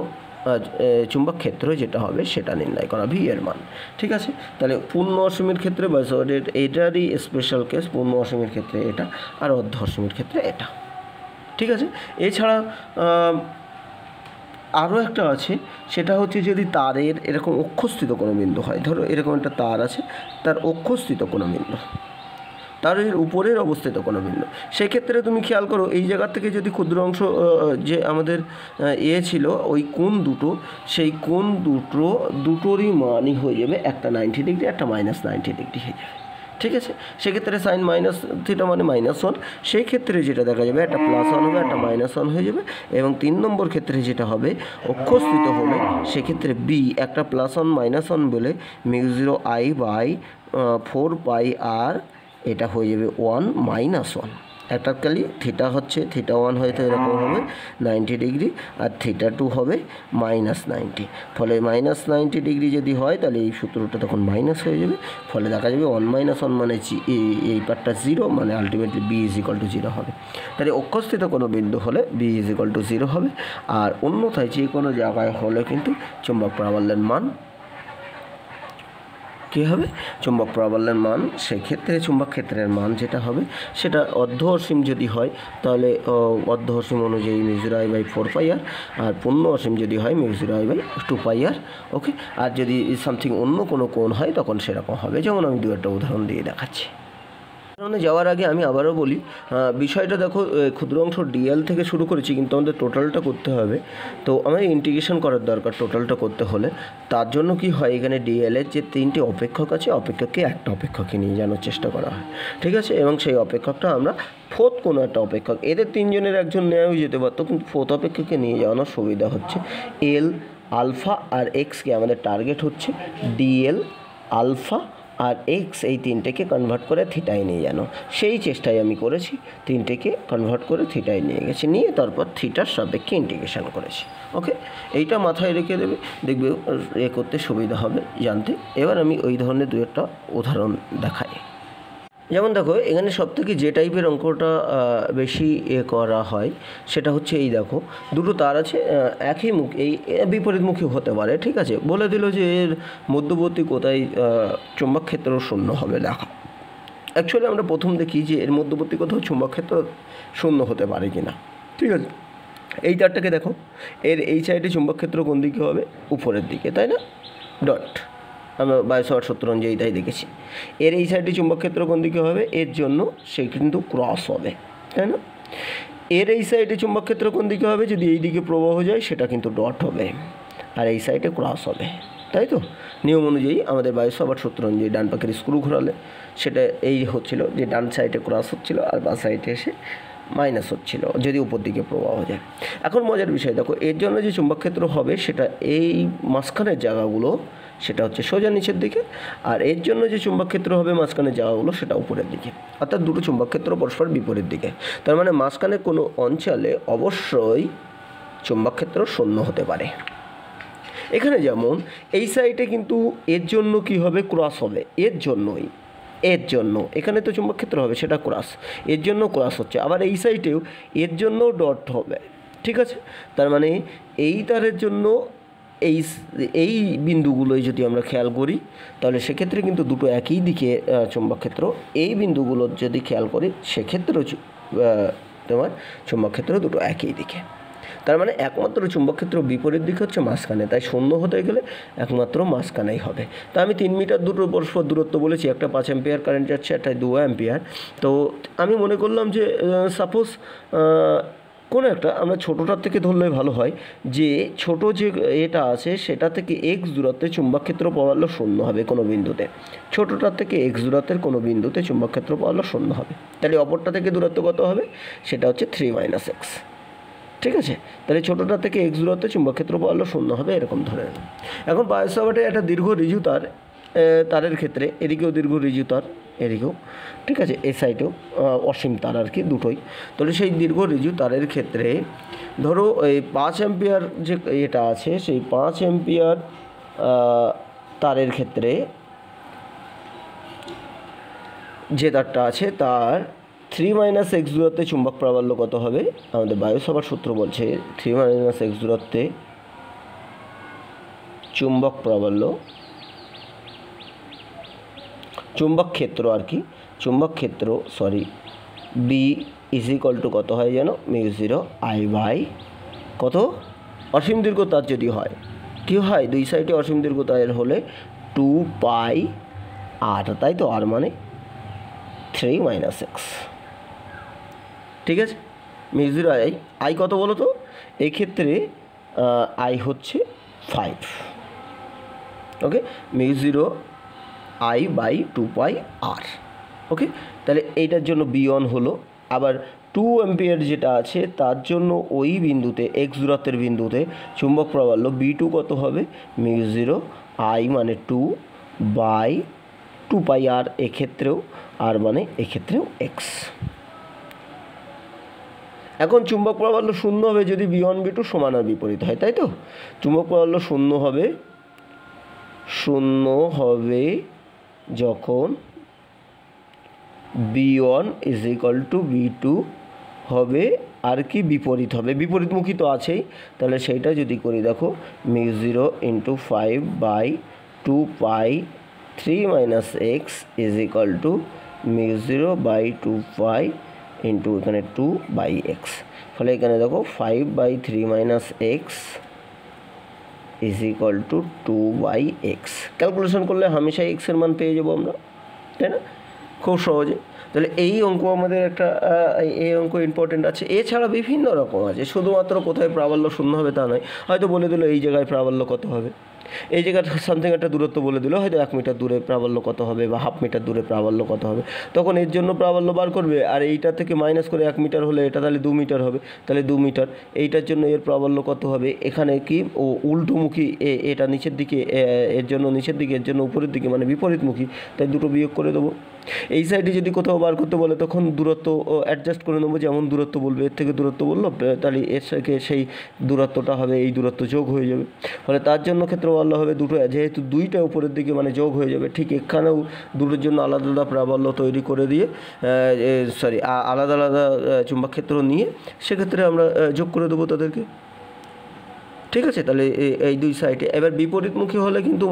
চুম্বক ক্ষেত্র যেটা হবে সেটা নির্ণয় করা, ভি এর মান। ঠিক আছে, তাহলে পূর্ণ অসীমের ক্ষেত্রে বা এটারই স্পেশাল কেস, পূর্ণ অসীমের ক্ষেত্রে এটা, আর অর্ধ অসীমের ক্ষেত্রে এটা। ঠিক আছে, এছাড়া আরও একটা আছে, সেটা হচ্ছে যদি তারের এরকম অক্ষস্থিত কোনো বিন্দু হয়, ধরো এরকম একটা তার আছে, তার অক্ষস্থিত কোনো বিন্দু, তারের উপরের অবস্থিত কোনো বিন্দু, সেক্ষেত্রে তুমি খেয়াল করো এই জায়গা থেকে যদি ক্ষুদ্র অংশ যে আমাদের ছিল ওই কোণ দুটো, সেই কোণ দুটোরই মানই হয়ে যাবে, একটা 90 ডিগ্রি, একটা -90 ডিগ্রি হয়ে যাবে। ঠিক আছে, সেক্ষেত্রে সাইন মাইনাস থিটা মানে -1, সেই ক্ষেত্রে যেটা দেখা যাবে একটা +1 হবে, একটা -1 হয়ে যাবে। এবং 3 নম্বর ক্ষেত্রে যেটা হবে অক্ষস্থিত হলে সেক্ষেত্রে বি একটা +1 -1 বলে μ0I/4πr, এটা হয়ে যাবে 1 -1। একটা কালি থিটা হচ্ছে থিটা ওয়ান হয়তো এরকম হবে 90 ডিগ্রি, আর থিটা টু হবে -90, ফলে -90 ডিগ্রি যদি হয় তাহলে এই সূত্রটা তখন মাইনাস হয়ে যাবে, ফলে দেখা যাবে 1 - 1 মানে এই পার্টটা 0, মানে আলটিমেটলি বি = 0 হবে। তাহলে অক্ষস্থিত কোনো বিন্দু হলে বি = 0 হবে, আর অন্যথায় যে কোনো জায়গায় হলে কিন্তু চুম্বক প্রাবল্যের মান কী হবে, চুম্বক প্রাবল্যের মান, সেক্ষেত্রে চুম্বক ক্ষেত্রের মান যেটা হবে সেটা অর্ধ অসীম যদি হয় তাহলে অর্ধ অসীম অনুযায়ী μ0I/4πr, আর পূর্ণ অসীম যদি হয় μ0I/2πr। ওকে, আর যদি সামথিং অন্য কোনো কোণ হয় তখন সেরকম হবে, যেমন আমি দু একটা উদাহরণ দিয়ে দেখাচ্ছি। উদাহরণে যাওয়ার আগে আমি আবারও বলি, বিষয়টা দেখো, ক্ষুদ্র অংশ ডিএল থেকে শুরু করেছি, কিন্তু আমাদের টোটালটা করতে হবে, তো আমাদের ইন্টিগ্রেশন করার দরকার টোটালটা করতে হলে। তার জন্য কি হয়, এখানে ডিএলের যে 3টি অপেক্ষক আছে, অপেক্ষককে একটা অপেক্ষকে নিয়ে যাওয়ার চেষ্টা করা হয়। ঠিক আছে, এবং সেই অপেক্ষকটা আমরা ফোর্থ কোনো একটা অপেক্ষক, এদের 3 জনের একজন নেওয়াও যেতে পারতো, কিন্তু ফোর্থ অপেক্ষককে নিয়ে যাওয়ানোর সুবিধা হচ্ছে এল, আলফা আর এক্সকে আমাদের টার্গেট হচ্ছে ডিএল, আলফা আর এক্স এই তিনটেকে কনভার্ট করে থিটায় নিয়ে জানো, সেই চেষ্টাই আমি করেছি। তিনটেকে কনভার্ট করে থিটায় নিয়ে গেছি, নিয়ে তারপর থিটার সাপেক্ষে ইন্টিগ্রেশন করেছি। ওকে, এইটা মাথায় রেখে দেবে, দেখবে এ করতে সুবিধা হবে জানতে। এবার আমি ওই ধরনের দু একটা উদাহরণ দেখাই। যেমন দেখো, এখানে সবথেকে যে টাইপের অঙ্কটা বেশি করা হয় সেটা হচ্ছে এই দেখো, দুটো তার আছে একই মুখ, এই বিপরীতমুখী হতে পারে, ঠিক আছে। বলে দিল যে এর মধ্যবর্তী কোথায় চুম্বক ক্ষেত্র শূন্য হবে লেখা। অ্যাকচুয়ালি আমরা প্রথম দেখি যে এর মধ্যবর্তী কোথাও চুম্বক ক্ষেত্র শূন্য হতে পারে কি না, ঠিক আছে। এই তারটাকে দেখো, এর এই সাইডে চুম্বক ক্ষেত্র কোন দিকে হবে, উপরের দিকে, তাই না, ডট। আমরা বায়োসাভার্ট সূত্র অনুযায়ী তাই দেখেছি। এর এই সাইডে চুম্বক ক্ষেত্র কোন দিকে হবে, এর জন্য সে কিন্তু ক্রস হবে, তাই না। এর এই সাইডে চুম্বক ক্ষেত্র কোন দিকে হবে, যদি এই দিকে প্রবাহ যায় সেটা কিন্তু ডট হবে, আর এই সাইডে ক্রস হবে, তাই তো। নিয়ম অনুযায়ী আমাদের বায়োসাভার্ট সূত্র অনুযায়ী ডান পাখের স্ক্রু ঘোরালে সেটা এই হচ্ছিল যে ডান সাইডে ক্রস হচ্ছিল আর বাঁ সাইডে এসে মাইনাস হচ্ছিল যদি উপর দিকে প্রবাহ যায়। এখন মজার বিষয় দেখো, এর জন্য যে চুম্বক ক্ষেত্র হবে সেটা এই মাঝখানের জায়গাগুলো সেটা হচ্ছে সোজা নিচের দিকে, আর এর জন্য যে চুম্বক ক্ষেত্র হবে মাঝখানের জায়গাগুলো সেটা উপরের দিকে, অর্থাৎ দুটো চুম্বক ক্ষেত্র পরস্পর বিপরীত দিকে। তার মানে মাঝখানে কোনো অঞ্চলে অবশ্যই চুম্বক ক্ষেত্র শূন্য হতে পারে। এখানে যেমন এই সাইডে কিন্তু এর জন্য কি হবে, ক্রস হবে, এর জন্য এখানে তো চুম্বক ক্ষেত্র হবে সেটা ক্রস, এর জন্য ক্রস হচ্ছে। আবার এই সাইডেও এর জন্য ডট হবে, ঠিক আছে। তার মানে এই তারের জন্য এই বিন্দুগুলোই যদি আমরা খেয়াল করি তাহলে সেক্ষেত্রে কিন্তু দুটো একই দিকে চুম্বক ক্ষেত্র। এই বিন্দুগুলো যদি খেয়াল করি সেক্ষেত্রে তোমার চুম্বক ক্ষেত্র দুটো একই দিকে। তার মানে একমাত্র চুম্বক ক্ষেত্র বিপরীত দিকে হচ্ছে মাঝখানে, তাই শূন্য হতে গেলে একমাত্র মাঝখানেই হবে। তা আমি 3 মিটার দুটোর পরস্পর দূরত্ব বলেছি, একটা 5 অ্যাম্পিয়ার কারেন্ট যাচ্ছে, একটা 2 অ্যাম্পিয়ার। তো আমি মনে করলাম যে সাপোজ কোনো একটা আমরা ছোটোটার থেকে ধরলে ভালো হয়, যে ছোট যে এটা আছে সেটা থেকে এক্স দূরত্বে চুম্বক ক্ষেত্র প্রাবল্য শূন্য হবে কোনো বিন্দুতে, ছোটোটার থেকে এক্স দূরত্বের কোনো বিন্দুতে চুম্বক ক্ষেত্র প্রাবল্য শূন্য হবে। তাহলে অপরটা থেকে দূরত্ব কত হবে, সেটা হচ্ছে 3 - x, ঠিক আছে। তাহলে ছোটোটা থেকে এক্স দূরত্বে চুম্বক ক্ষেত্র প্রাবল্য শূন্য হবে, এরকম ধরে নেব। এখন বায়োসাভার্টে একটা দীর্ঘ ঋজু তারের ক্ষেত্রে এদিকেও দীর্ঘ ঋজু তার, এদিকেও, ঠিক আছে, এই সাইডেও অসীম তার আর কি, দুটোই। তাহলে সেই দীর্ঘ ঋজু তারের ক্ষেত্রে ধরো এই 5 অ্যাম্পিয়ার যে এটা আছে, সেই 5 অ্যাম্পিয়ার তারের ক্ষেত্রে যে তারটা আছে তার 3 - x দূরত্বে চুম্বক প্রাবল্য কত হবে, আমাদের বায়োসাভার্ট সূত্র বলছে 3 - x দূরত্বে চুম্বক প্রাবল্য, চুম্বক ক্ষেত্র আর কি, চুম্বক ক্ষেত্র বি = কত হয় যেন, μ0 I/, কত, অসীম দীর্ঘ তার যদি হয় কী হয়, দুই সাইডে অসীম দীর্ঘ তারের হলে 2πr, তাই তো, আর মানে 3 - x, ঠিক আছে। μ0 I কত বলো তো, এই ক্ষেত্রে I হচ্ছে 5, ওকে, μ0 I/2πr, ওকে। তাহলে এইটার জন্য B1 হলো। আবার 2 অ্যাম্পিয়ার যেটা আছে তার জন্য ওই বিন্দুতে এক্স দূরত্বের বিন্দুতে চুম্বক প্রাবল্য B2 কত হবে, μ0 I মানে 2/2πr, এক্ষেত্রেও আর মানে এক্ষেত্রেও x। এখন চুম্বক প্রাবল্য শূন্য হবে যদি B1 B2 সমান আর বিপরীত হয়, তাই তো। চুম্বক প্রাবল্য শূন্য হবে যখন B1 = B2 হবে আর কি বিপরীত হবে, বিপরীতমুখী তো আছেই। তাহলে সেইটা যদি করি দেখো, μ0 × 5/2π 3 - x = μ0/2π ইন্টু এখানে 2/x। ফলে এখানে দেখো 5/3 - x = 2/x। ক্যালকুলেশন করলে হামেশাই x এর মান পেয়ে যাবো আমরা, তাই না, খুব সহজে। তাহলে এই অঙ্ক আমাদের একটা এই অঙ্ক ইম্পর্টেন্ট আছে। এছাড়া বিভিন্ন রকম আছে, শুধুমাত্র কোথায় প্রাবল্য শূন্য হবে তা নয়, হয়তো বলে দিল এই জায়গায় প্রাবল্য কত হবে, এই জায়গাটা সামথিং একটা দূরত্ব বলে দিল, হয়তো 1 মিটার দূরে প্রাবল্য কত হবে বা 1/2 মিটার দূরে প্রাবল্য কত হবে, তখন এর জন্য প্রাবল্য বার করবে। আর এইটা থেকে মাইনাস করে 1 মিটার হলে এটা তাহলে 2 মিটার হবে, তাহলে 2 মিটার। এইটার জন্য এর প্রাবল্য কত হবে, এখানে কি ও উল্টোমুখী, এটা নিচের দিকে, এর জন্য নিচের দিকে, এর জন্য উপরের দিকে, মানে বিপরীতমুখী, তাই দুটো বিয়োগ করে দেবো। এই সাইডে যদি কোথাও বার করতে বলে তখন দূরত্ব অ্যাডজাস্ট করে নেবো, যেমন দূরত্ব বলবে, এর থেকে দূরত্ব বললো, তাহলে এর থেকে সেই দূরত্বটা হবে, এই দূরত্ব যোগ হয়ে যাবে। ফলে তার জন্য ক্ষেত্রফল হবে দুটো, যেহেতু দুইটা উপরের দিকে মানে যোগ হয়ে যাবে। ঠিক এখানেও দুটোর জন্য আলাদা আলাদা প্রাবল্য তৈরি করে দিয়ে আলাদা আলাদা চুম্বক ক্ষেত্র নিয়ে সেক্ষেত্রে আমরা যোগ করে দেবো তাদেরকে। ঠিক আছে, তাহলে এই দুই সাইডে। এবার বিপরীতমুখী হলে কিন্তু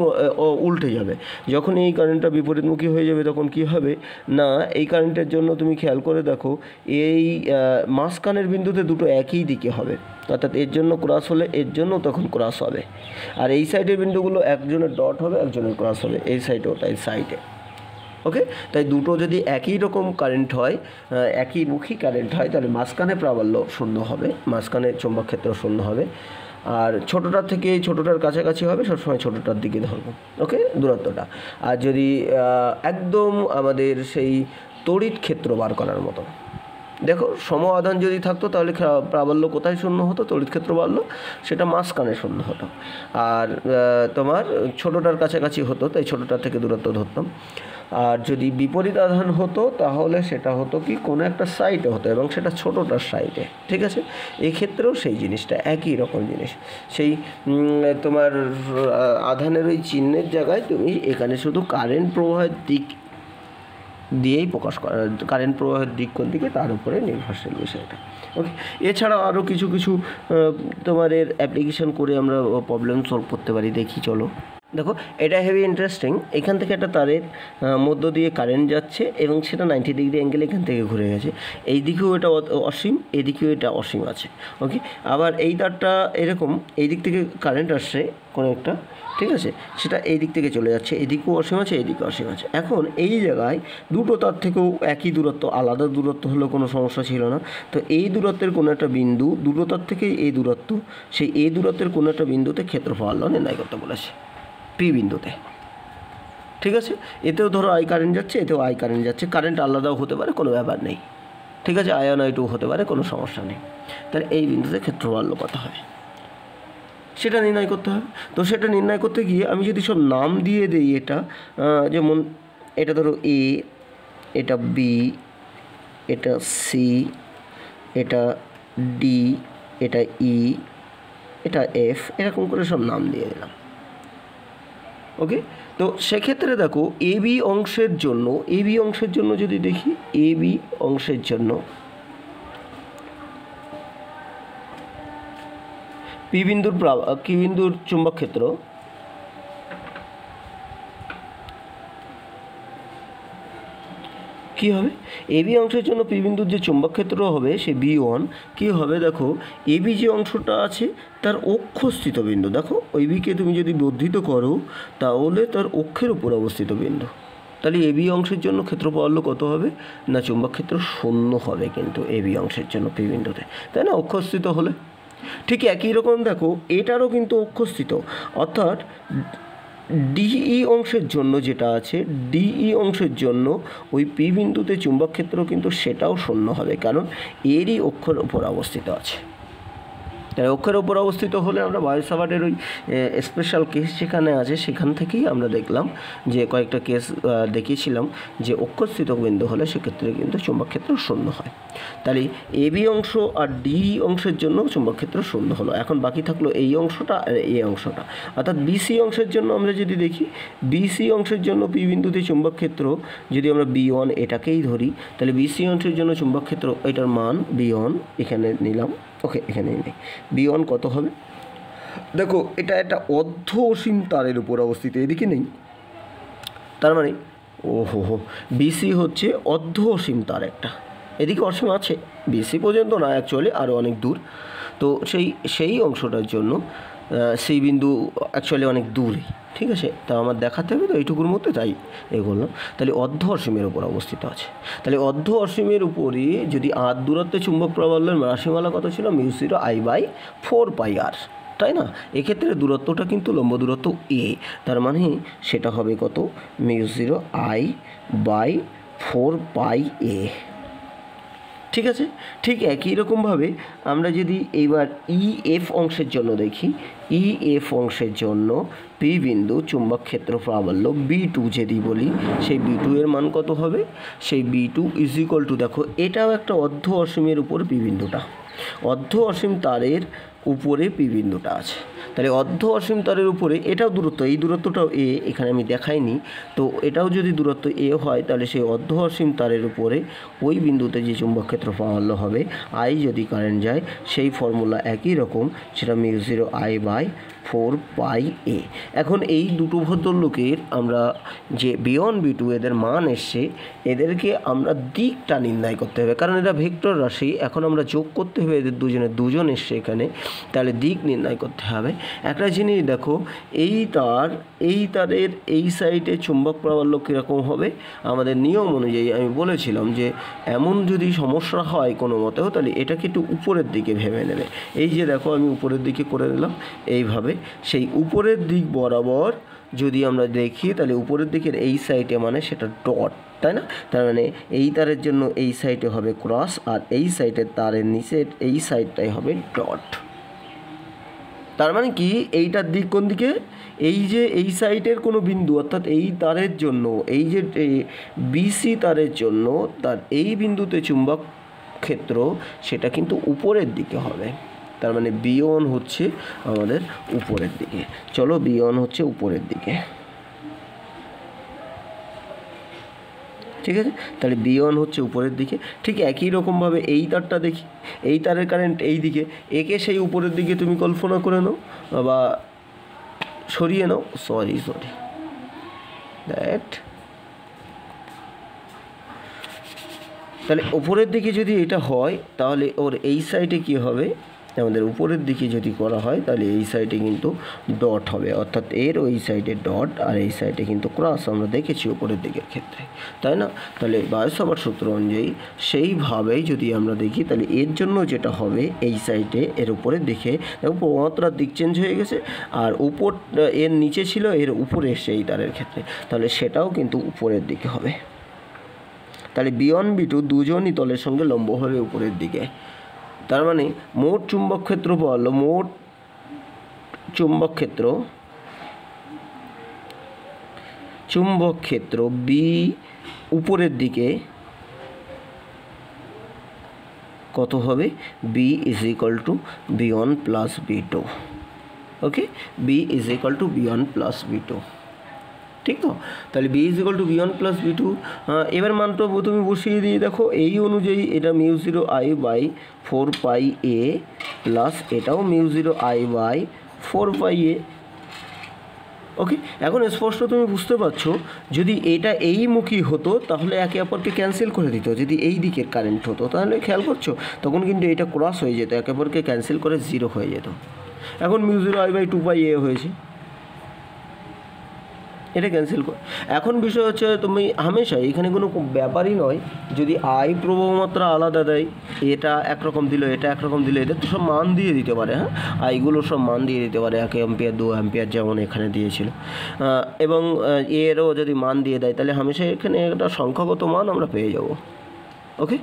উল্টে যাবে। যখন এই কারেন্টটা বিপরীতমুখী হয়ে যাবে তখন কি হবে না, এই কারেন্টের জন্য তুমি খেয়াল করে দেখো, এই মাঝখানের বিন্দুতে দুটো একই দিকে হবে, অর্থাৎ এর জন্য ক্রস হলে এর জন্য তখন ক্রস হবে। আর এই সাইডের বিন্দুগুলো একজনের ডট হবে, একজনের ক্রস হবে, এই সাইডে ওটা এই সাইডে। ওকে, তাই দুটো যদি একই রকম কারেন্ট হয়, একই মুখী কারেন্ট হয়, তাহলে মাঝখানে প্রাবল্য শূন্য হবে, মাঝখানে চৌম্বক ক্ষেত্র শূন্য হবে। আর ছোটোটার থেকে ছোটোটার কাছাকাছি হবে, সবসময় ছোটোটার দিকে ধরবো। ওকে, দূরত্বটা। আর যদি একদম আমাদের সেই তড়িৎ ক্ষেত্র বার করার মতো, দেখো সম আধান যদি থাকতো তাহলে প্রাবল্য কোথায় শূন্য হতো, তড়িৎ ক্ষেত্র বাড়লো, সেটা মাঝখানে শূন্য হতো। আর তোমার ছোটোটার কাছাকাছি হতো, তাই ছোটোটার থেকে দূরত্ব ধরতাম। আর যদি বিপরীত আধান হতো তাহলে সেটা হতো কি কোনো একটা সাইডে হতো, এবং সেটা ছোটোটার সাইডে। ঠিক আছে, এই ক্ষেত্রেও সেই জিনিসটা একই রকম জিনিস। সেই তোমার আধানের ওই চিহ্নের জায়গায় তুমি এখানে শুধু কারেন্ট প্রবাহের দিক দিয়েই প্রকাশ করা, কারেন্ট প্রবাহের দিক কোন দিকে তার উপরে নির্ভরশীল বিষয়টা। ওকে, এছাড়াও আরও কিছু কিছু তোমার এর অ্যাপ্লিকেশান করে আমরা প্রবলেম সলভ করতে পারি। দেখি চলো। দেখো, এটা হেভি ইন্টারেস্টিং। এখান থেকে একটা তারের মধ্য দিয়ে কারেন্ট যাচ্ছে এবং সেটা 90 ডিগ্রি অ্যাঙ্গেল এখান থেকে ঘুরে গেছে। এই দিকেও এটা অসীম, এদিকেও এটা অসীম আছে। ওকে, আবার এই তারটা এরকম, এই দিক থেকে কারেন্ট আসছে কোনো একটা, ঠিক আছে, সেটা এই দিক থেকে চলে যাচ্ছে, এদিকেও অসীম আছে, এইদিকে অসীম আছে। এখন এই জায়গায় দুটো তার থেকেও একই দূরত্ব, আলাদা দূরত্ব হলেও কোনো সমস্যা ছিল না। তো এই দূরত্বের কোনো একটা বিন্দু, দুটো তার থেকে এই দূরত্ব, সেই এই দূরত্বের কোনো একটা বিন্দুতে ক্ষেত্রফল নির্ণয় করতে বলেছে, পি বিন্দুতে। ঠিক আছে, এতেও ধরো আই কারেন্ট যাচ্ছে, এতেও আই কারেন্ট যাচ্ছে, কারেন্ট আলাদাও হতে পারে, কোনো ব্যাপার নেই। ঠিক আছে, আয়ন আই2 হতে পারে, কোনো সমস্যা নেই। তাহলে এই বিন্দুতে ক্ষেত্রফল কত হবে সেটা নির্ণয় করতে হবে। তো সেটা নির্ণয় করতে গিয়ে আমি যদি সব নাম দিয়ে দিই, এটা যেমন এটা ধরো এ, এটা বি, এটা সি, এটা ডি, এটা ই, এটা এফ, এরকম করে সব নাম দিয়ে দিলাম। ওকে, তো সেক্ষেত্রে দেখো এ বি অংশের জন্য যদি দেখি, এ বি অংশের জন্য পি বিন্দুর চুম্বক ক্ষেত্র কী হবে, এ বি অংশের জন্য পি বিন্দুর যে চুম্বক ক্ষেত্র হবে সে B1 কী হবে, দেখো এ বি যে অংশটা আছে তার অক্ষস্থিত বিন্দু, দেখো ওই বিকে তুমি যদি বর্ধিত করো তাহলে তার অক্ষের উপর অবস্থিত বিন্দু। তাহলে এ বি অংশের জন্য ক্ষেত্রফল কত হবে না, চুম্বক ক্ষেত্র শূন্য হবে কিন্তু এ বি অংশের জন্য পি বিন্দুতে, তাই না, অক্ষস্থিত হলে। ঠিক একই রকম দেখো এটারও কিন্তু অক্ষস্থিত, অর্থাৎ ডিই অংশের জন্য যেটা আছে, ডিই অংশের জন্য ওই পি বিন্দুতে চুম্বক ক্ষেত্র কিন্তু সেটাও শূন্য হবে, কারণ এরই অক্ষের ওপর অবস্থিত আছে। তাই অক্ষের ওপর অবস্থিত হলে আমরা বায়ু সাভার্টের ওই স্পেশাল কেস যেখানে আছে সেখান থেকেই আমরা দেখলাম যে কয়েকটা কেস দেখিয়েছিলাম যে অক্ষস্থিত বিন্দু হলে সেক্ষেত্রে কিন্তু চুম্বক ক্ষেত্র শূন্য হয়। তাহলে এ বি অংশ আর ডি অংশের জন্য চুম্বক ক্ষেত্র শূন্য হলো। এখন বাকি থাকলো এই অংশটা আর এই অংশটা, অর্থাৎ বিসি অংশের জন্য আমরা যদি দেখি, বিসি অংশের জন্য পি বিন্দুতে চুম্বক ক্ষেত্র যদি আমরা B1 এটাকেই ধরি, তাহলে বিসি অংশের জন্য চুম্বক ক্ষেত্র এটার মান B1 এখানে নিলাম। ওকে, এখানেই নেই, B1 কত হবে, দেখো এটা একটা অর্ধ অসীম তারের উপর অবস্থিত, এদিকে নেই, তার মানে বিসি হচ্ছে অর্ধ অসীম তার একটা, এদিকে অসীম আছে, বিসি পর্যন্ত না, অ্যাকচুয়ালি আরও অনেক দূর। তো সেই অংশটার জন্য সেই বিন্দু অ্যাকচুয়ালি অনেক দূরে, ঠিক আছে, তা আমার দেখাতে হবে তো এইটুকুর মধ্যে, তাই এগুলো তাহলে অর্ধ অসীমের উপর অবস্থিত আছে। তাহলে অর্ধ অসীমের উপরে যদি আর দূরত্বে চুম্বক প্রাবল্যের রাশিমালা কত ছিল, μ0I/4πr, তাই না? এক্ষেত্রে দূরত্বটা কিন্তু লম্ব দূরত্ব এ, তার মানে সেটা হবে কত, μ0I/4πa। ঠিক আছে, ঠিক একই রকমভাবে আমরা যদি এইবার EF অংশের জন্য দেখি, EF অংশের জন্য P বিন্দু চুম্বক ক্ষেত্র প্রাবল্য B2 যদি বলি, সেই B2 এর মান কত হবে, সেই B2 = দেখো এটাও একটা অর্ধ অসীমের উপর P বিন্দুটা, অর্ধ অসীম তারের উপরে P বিন্দুটা আছে, তাহলে অর্ধ অসীম তারের উপরে এটাও দূরত্ব, এই দূরত্বটাও এ, এখানে আমি দেখাইনি, তো এটাও যদি দূরত্ব এ হয় তাহলে সেই অর্ধ অসীম তারের উপরে ওই বিন্দুতে যে চুম্বক ক্ষেত্র প্রাবল্য হবে, আই যদি কারেন্ট যায় সেই ফর্মুলা একই রকম, সেটা μ0I/4πa। এখন এই দুটো ভদ্রলোকের আমরা যে B1 B2 এদের মান এসছে, এদেরকে আমরা দিকটা নির্ণয় করতে হবে, কারণ এটা ভেক্টর রাশি, এখন আমরা যোগ করতে হবে এদের দুজন এসছে এখানে, তাহলে দিক নির্ণয় করতে হবে। একটা জিনিস দেখো, এই তারের এই সাইডে চুম্বক প্রাবল্য কীরকম হবে, আমাদের নিয়ম অনুযায়ী আমি বলেছিলাম যে এমন যদি সমস্যা হয় কোনো মতেও, তাহলে এটাকে একটু উপরের দিকে ভেবে নেবে। এই যে দেখো আমি উপরের দিকে করে দিলাম এইভাবে, সেই উপরের দিক বরাবর যদি আমরা দেখি তাহলে উপরের দিকের এই সাইডে মানে সেটা ডট, তাই না? তার মানে এই তারের জন্য এই সাইডে হবে ক্রস, আর এই সাইডের তারের নিচের এই সাইডটাই হবে ডট। তার মানে কি, এইটার দিক কোন দিকে, এই যে এই সাইডের কোনো বিন্দু, অর্থাৎ এই তারের জন্য, এই যে BC তারের জন্য তার এই বিন্দুতে চুম্বক ক্ষেত্র সেটা কিন্তু উপরের দিকে হবে, তার মানে B1 হচ্ছে আমাদের উপরের দিকে। চলো B1 হচ্ছে উপরের দিকে, ঠিক আছে, তাহলে B1 হচ্ছে উপরের দিকে। ঠিক একই রকমভাবে এই তারটা দেখি, এই তারের কারেন্ট এই দিকে, একে সেই উপরের দিকে তুমি কল্পনা করে নাও বা সরিয়ে নাও, সরি দ্যাট, তাহলে উপরের দিকে যদি এটা হয় তাহলে ওর এই সাইডে কি হবে, আমাদের উপরের দিকে যদি করা হয় তাহলে এই সাইডে কিন্তু ডট হবে, অর্থাৎ এর ওই সাইডে ডট আর এই সাইডে কিন্তু ক্রস, আমরা দেখেছি উপরের দিকের ক্ষেত্রে, তাই না? তাহলে বায়োসাভার্ট সূত্র অনুযায়ী সেইভাবেই যদি আমরা দেখি তাহলে এর জন্য যেটা হবে, এই সাইডে এর উপরের দিকে দেখো প্রবণতার দিক চেঞ্জ হয়ে গেছে, আর উপর এর নিচে ছিল, এর উপরে এসে এই তারের ক্ষেত্রে, তাহলে সেটাও কিন্তু উপরের দিকে হবে। তাহলে B1 B2 দুজনই তলের সঙ্গে লম্ব হবে উপরের দিকে, তার মানে মোট চুম্বক ক্ষেত্র বল, মোট চুম্বক ক্ষেত্র B উপরের দিকে কত হবে, B = B1 + B2, ওকে, B = B1 + B2, ঠিক তো? তাহলে B = B1 + B2, এবার মানটা তুমি বসিয়ে দিয়ে দেখো, এই অনুযায়ী এটা μ0I/4πa প্লাস এটাও μ0I/4πa, ওকে। এখন স্পষ্ট তুমি বুঝতে পারছো, যদি এটা এইমুখী হতো তাহলে একে অপরকে ক্যান্সেল করে দিত, যদি এই দিকের কারেন্ট হতো তাহলে খেয়াল করছো তখন কিন্তু এটা ক্রস হয়ে যেত, একে অপরকে ক্যান্সেল করে 0 হয়ে যেত। এখন μ0I/2πa হয়েছে, এটা ক্যান্সেল কর। এখন বিষয় হচ্ছে তুমি হামেশাই এখানে কোনো ব্যাপারই নয়, যদি আই প্রবাহমাত্রা আলাদা দেয়, এটা একরকম দিল এটা একরকম দিল, এদের তো সব মান দিয়ে দিতে পারে, হ্যাঁ আইগুলো সব মান দিয়ে দিতে পারে, 1 অ্যাম্পিয়ার 2 অ্যাম্পিয়ার যেমন এখানে দিয়েছিল, এবং এরও যদি মান দিয়ে দেয় তাহলে হামেশাই এখানে একটা সংখ্যাগত মান আমরা পেয়ে যাব, ওকে।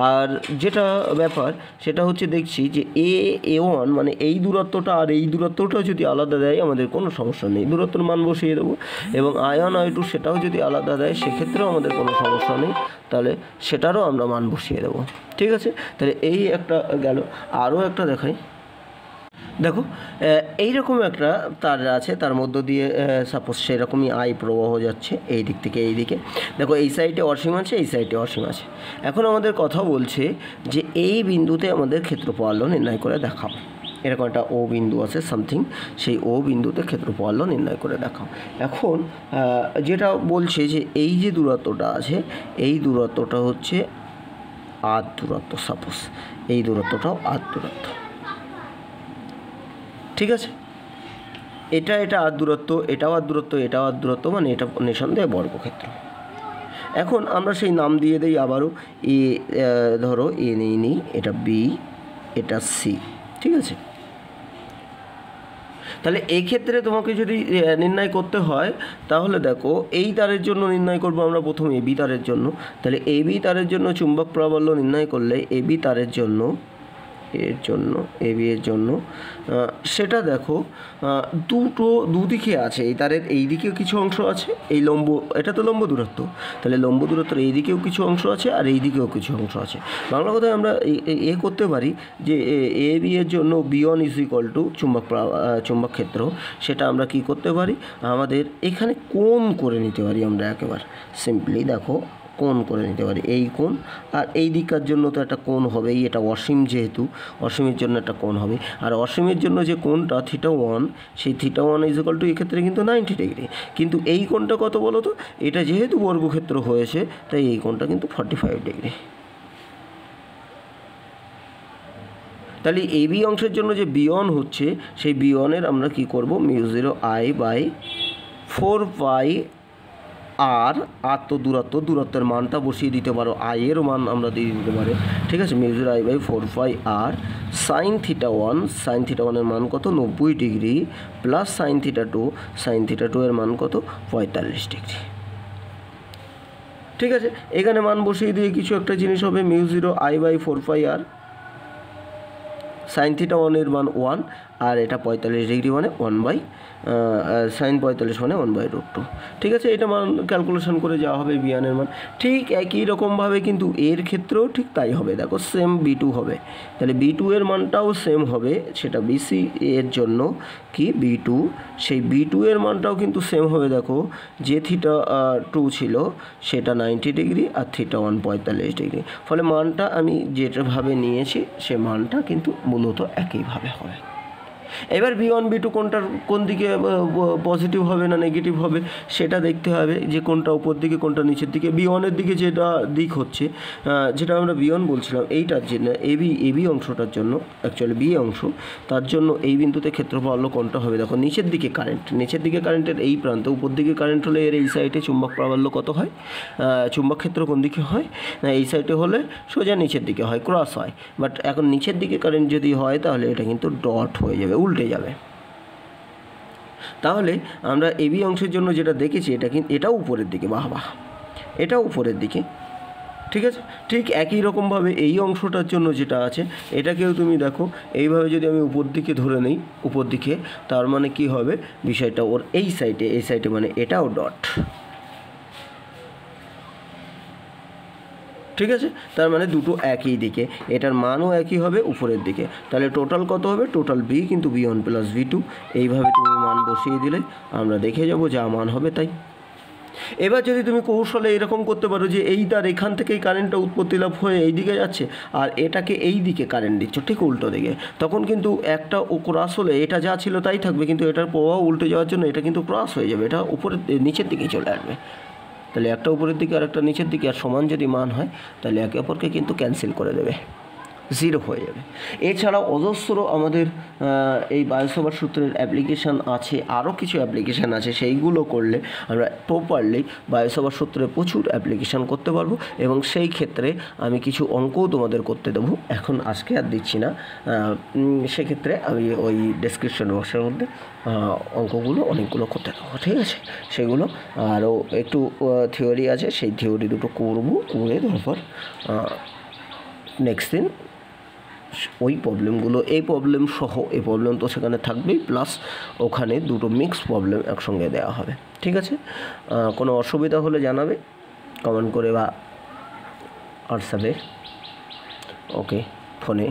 আর যেটা ব্যাপার সেটা হচ্ছে দেখছি যে A1 মানে এই দূরত্বটা আর এই দূরত্বটা যদি আলাদা দেয় আমাদের কোনো সমস্যা নেই, দূরত্বের মান বসিয়ে দেবো, এবং I1 I2 সেটাও যদি আলাদা দেয় সেক্ষেত্রেও আমাদের কোনো সমস্যা নেই, তাহলে সেটারও আমরা মান বসিয়ে দেবো, ঠিক আছে। তাহলে এই একটা গেল, আরও একটা দেখাই, দেখো এইরকম একটা তার আছে, তার মধ্য দিয়ে সাপোজ সেরকমই আই প্রবাহ যাচ্ছে এই দিক থেকে এই দিকে, দেখো এই সাইডে অসীম আছে, এই সাইডে অসীম আছে। এখন আমাদের কথা বলছে যে এই বিন্দুতে আমাদের ক্ষেত্রফল নির্ণয় করে দেখাও, এরকম একটা ও বিন্দু আছে সামথিং, সেই ও বিন্দুতে ক্ষেত্রফল নির্ণয় করে দেখাও। এখন যেটা বলছে যে এই যে দূরত্বটা আছে, এই দূরত্বটা হচ্ছে আর দূরত্ব, সাপোজ এই দূরত্বটাও আর দূরত্ব, ঠিক আছে, এটা আর দূরত্ব, এটাও আর দূরত্ব, এটাও আর দূরত্ব, মানে এটা নিঃসন্দেহে বর্গক্ষেত্র। এখন আমরা সেই নাম দিয়ে দিই আবারও, এ ধরো এ নিই, এটা বি, এটা সি, ঠিক আছে। তাহলে এই ক্ষেত্রে তোমাকে যদি নির্ণয় করতে হয় তাহলে দেখো এই তারের জন্য নির্ণয় করব আমরা প্রথমে এবি তারের জন্য। তাহলে এবি তারের জন্য চুম্বক প্রাবল্য নির্ণয় করলে এবি তারের জন্য এবি এর জন্য সেটা দেখো দুদিকে আছে। এই তারের এই দিকেও কিছু অংশ আছে, এই লম্ব, এটা তো লম্ব দূরত্ব, তাহলে লম্ব দূরত্বের এই দিকেও কিছু অংশ আছে আর এই দিকেও কিছু অংশ আছে। বাংলা কথায় আমরা করতে পারি যে এবি এর জন্য B1 ইজ ইকুয়াল টু চুম্বক ক্ষেত্র, সেটা আমরা কি করতে পারি, আমাদের এখানে কোণ করে নিতে পারি আমরা একেবারে সিম্পলি। দেখো কোণ করে নিতে পারি, এই কোণ আর এই দিককার জন্য তো একটা কোণ হবেই, এটা অসীম, যেহেতু অসীমের জন্য একটা কোণ হবে। আর অসীমের জন্য যে কোণটা θ1, সেই θ1 ইজ ইকুয়াল টু এক্ষেত্রে কিন্তু 90 ডিগ্রি, কিন্তু এই কোণটা কত বলো তো, এটা যেহেতু বর্গক্ষেত্র হয়েছে তাই এই কোণটা কিন্তু 45 ডিগ্রি। তাহলে এবি অংশের জন্য যে B1 হচ্ছে, সেই B1-এর আমরা কি করব, μ0I/4πr, আর তো দূরত্বের মানটা বসিয়ে দিতে পারো, এর মান আমরা দিয়ে দিতে পারি, ঠিক আছে। μ0I/4πr sin θ1 এর মান কত, 90 ডিগ্রি, প্লাস sin θ2 এর মান কত, 45 ডিগ্রি, ঠিক আছে। এখানে মান বসিয়ে দিয়ে কিছু একটা জিনিস হবে, μ0I/4πr sin θ1 এর মান 1, আর এটা 45 ডিগ্রি মানে sin 45 মানে 1/√2, ঠিক আছে। এটা মান ক্যালকুলেশন করে যাওয়া হবে B1 এর মান। ঠিক একই রকমভাবে কিন্তু এর ক্ষেত্রেও ঠিক তাই হবে, দেখো সেম B2 হবে, তাহলে B2 এর মানটাও সেম হবে, সেটা BC এর জন্য কি B2, সেই B2 এর মানটাও কিন্তু সেম হবে। দেখো যে θ2 ছিল সেটা 90 ডিগ্রি আর θ1 45 ডিগ্রি, ফলে মানটা আমি যেটাভাবে নিয়েছি সে মানটা কিন্তু মূলত একইভাবে হবে। এবার B1 B2 কোন দিকে পজিটিভ হবে না নেগেটিভ হবে সেটা দেখতে হবে, যে কোনটা উপর দিকে কোনটা নিচের দিকে। B1-এর দিকে যেটা দিক হচ্ছে, যেটা আমরা B1 বলছিলাম, এইটার জন্য এবি অংশটার জন্য, অ্যাকচুয়ালি বি অংশ, তার জন্য এই বিন্দুতে ক্ষেত্রফল কোনটা হবে, দেখো নিচের দিকে কারেন্টের এই প্রান্তে, উপর দিকে কারেন্ট হলে এর এই সাইডে চুম্বক প্রাবল্য কত হয়, চুম্বক ক্ষেত্র কোন দিকে হয় না, এই সাইডে হলে সোজা নিচের দিকে হয়, ক্রস হয়। বাট এখন নিচের দিকে কারেন্ট যদি হয় তাহলে এটা কিন্তু ডট হয়ে যাবে, উল্টে যাবে। তাহলে আমরা এবি অংশের জন্য যেটা দেখেছি, এটাও উপরের দিকে, এটাও উপরের দিকে, ঠিক আছে। ঠিক একই রকমভাবে এই অংশটার জন্য যেটা আছে, এটাকেও তুমি দেখো এইভাবে যদি আমি উপর দিকে ধরে নিই, উপর দিকে, তার মানে কি হবে, বিষয়টা ওর এই সাইডে মানে এটাও ডট, ঠিক আছে। তার মানে দুটো একই দিকে, এটার মানও একই হবে উপরের দিকে। তাহলে টোটাল কত হবে, টোটাল B কিন্তু B1 প্লাস B2, এইভাবে তুমি মান বসিয়ে দিলে আমরা দেখে যাব যা মান হবে তাই। এবার যদি তুমি কৌশলে এরকম করতে পারো যে এই তার এখান থেকেই কারেন্টটা উৎপত্তি লাভ হয়ে এই দিকে যাচ্ছে, আর এটাকে এই দিকে কারেন্ট দিচ্ছ, ঠিক উল্টো দিকে, তখন কিন্তু একটা ক্রস হলে এটা যা ছিল তাই থাকবে, কিন্তু এটার প্রভাব উল্টে যাওয়ার জন্য এটা কিন্তু ক্রস হয়ে যাবে, এটা উপরের নিচের দিকেই চলে আসবে। তাহলে একটা উপরের দিকে আর একটা নিচের দিকে আর সমান যদি মান হয় তাহলে একে অপরকে কিন্তু ক্যান্সেল করে দেবে, 0 হয়ে যাবে। এছাড়াও অজস্র আমাদের এই বায়োসাভার্ট সূত্রের অ্যাপ্লিকেশান আছে, আরও কিছু অ্যাপ্লিকেশান আছে, সেইগুলো করলে আমরা প্রপারলি বায়োসাভার্ট সূত্রে প্রচুর অ্যাপ্লিকেশান করতে পারবো, এবং সেই ক্ষেত্রে আমি কিছু অঙ্কও তোমাদের করতে দেবো, এখন আজকে আর দিচ্ছি না, সেক্ষেত্রে আমি ওই ডেসক্রিপশন বক্সের মধ্যে অঙ্কগুলো অনেকগুলো করতে দেবো, ঠিক আছে। সেগুলো আরও একটু থিওরি আছে, সেই থিওরি দুটো করবো, করে তারপর নেক্সট দিন ওই প্রবলেমগুলো, এই প্রবলেম সহ, এই প্রবলেম তো সেখানে থাকবেই, প্লাস ওখানে দুটো মিক্স প্রবলেম একসঙ্গে দেওয়া হবে, ঠিক আছে। কোনো অসুবিধা হলে জানাবে কমেন্ট করে বা হোয়াটসঅ্যাপে, ওকে, ফোনে।